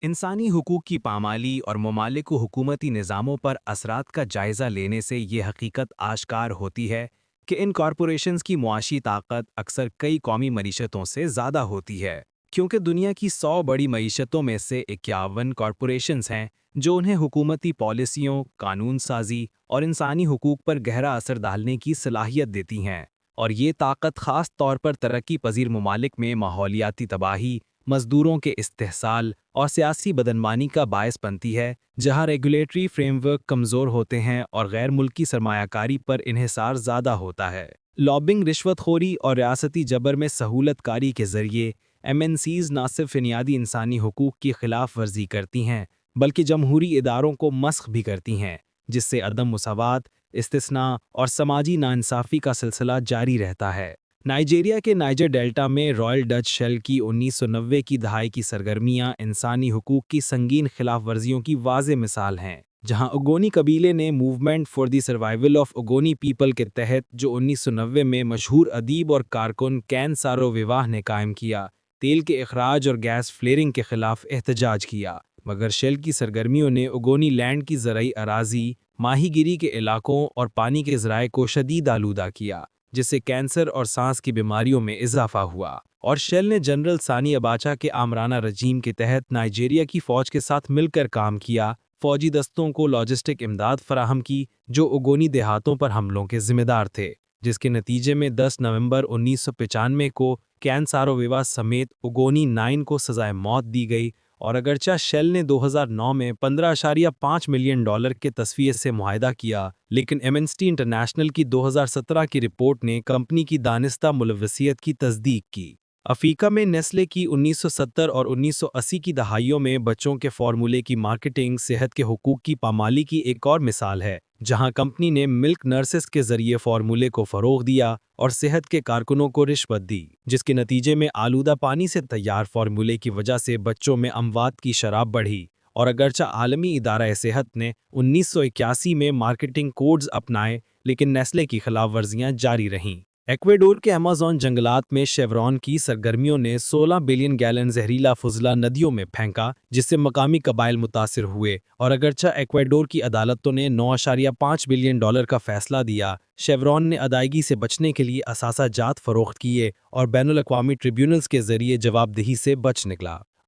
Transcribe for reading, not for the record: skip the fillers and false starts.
انسانی حقوق کی پامالی اور ممالک و حکومتی نظاموں پر اثرات کا جائزہ لینے سے یہ حقیقت آشکار ہوتی ہے کہ ان کارپوریشنز کی معاشی طاقت اکثر کئی قومی معیشتوں سے زیادہ ہوتی ہے، کیونکہ دنیا کی 100 بڑی معیشتوں میں سے 51 کارپوریشنز ہیں جو انہیں حکومتی پالیسیوں، قانون سازی اور انسانی حقوق پر گہرا اثر ڈالنے کی صلاحیت دیتی ہیں، اور یہ طاقت خاص طور پر ترقی پذیر ممالک میں ماحولیاتی تباہی، مزدوروں کے استحصال اور سیاسی بدعنوانی کا باعث بنتی ہے، جہاں ریگولیٹری فریم ورک کمزور ہوتے ہیں اور غیر ملکی سرمایہ کاری پر انحصار زیادہ ہوتا ہے۔ لابنگ، رشوت خوری اور ریاستی جبر میں سہولت کاری کے ذریعے MNCs نہ صرف بنیادی انسانی حقوق کی خلاف ورزی کرتی ہیں بلکہ جمہوری اداروں کو مسخ بھی کرتی ہیں، جس سے عدم مساوات، استثناء اور سماجی ناانصافی کا سلسلہ جاری رہتا ہے۔ نائجیریا کے نائجر ڈیلٹا میں رائل ڈچ شیل کی 1990 کی دہائی کی سرگرمیاں انسانی حقوق کی سنگین خلاف ورزیوں کی واضح مثال ہیں، جہاں اوگونی قبیلے نے movement for the survival of Ogoni people کے تحت، جو 1990 میں مشہور ادیب اور کارکن کین سارو ویواہ نے قائم کیا، تیل کے اخراج اور گیس فلیئرنگ کے خلاف احتجاج کیا، مگر شیل کی سرگرمیوں نے اوگونی لینڈ کی زرعی اراضی، ماہی گیری کے علاقوں اور پانی کے ذرائع کو شدید آلودہ کیا، جس سے کینسر اور سانس کی بیماریوں میں اضافہ ہوا، اور شیل نے جنرل سانی اباچا کے آمرانہ رجیم کے تحت نائجیریا کی فوج کے ساتھ مل کر کام کیا، فوجی دستوں کو لاجسٹک امداد فراہم کی جو اوگونی دیہاتوں پر حملوں کے ذمہ دار تھے، جس کے نتیجے میں 10 نومبر 1995 کو کین سارو ویوا سمیت اوگونی 9 کو سزائے موت دی گئی، اور اگرچہ شیل نے 2009 میں $15.5 ملین کے تصفیے سے معاہدہ کیا، لیکن ایمنسٹی انٹرنیشنل کی 2017 کی رپورٹ نے کمپنی کی دانستہ ملوثیت کی تصدیق کی۔ افریقہ میں نیسلے کی 1970 اور 1980 کی دہائیوں میں بچوں کے فارمولے کی مارکیٹنگ صحت کے حقوق کی پامالی کی ایک اور مثال ہے، جہاں کمپنی نے ملک نرسز کے ذریعے فارمولے کو فروغ دیا اور صحت کے کارکنوں کو رشوت دی، جس کے نتیجے میں آلودہ پانی سے تیار فارمولے کی وجہ سے بچوں میں اموات کی شرح بڑھی، اور اگرچہ عالمی ادارہ صحت نے 1981 میں مارکیٹنگ کوڈز اپنائے، لیکن نیسلے کی خلاف ورزیاں جاری رہیں۔ ایکویڈور کے ایمیزون جنگلات میں شیورون کی سرگرمیوں نے 16 بلین گیلن زہریلا فضلہ ندیوں میں پھینکا، جس سے مقامی قبائل متاثر ہوئے، اور اگرچہ ایکویڈور کی عدالتوں نے $9.5 بلین کا فیصلہ دیا، شیورون نے ادائیگی سے بچنے کے لیے اثاثہ جات فروخت کیے اور بین الاقوامی ٹریبیونلز کے ذریعے جواب دہی سے بچ نکلا۔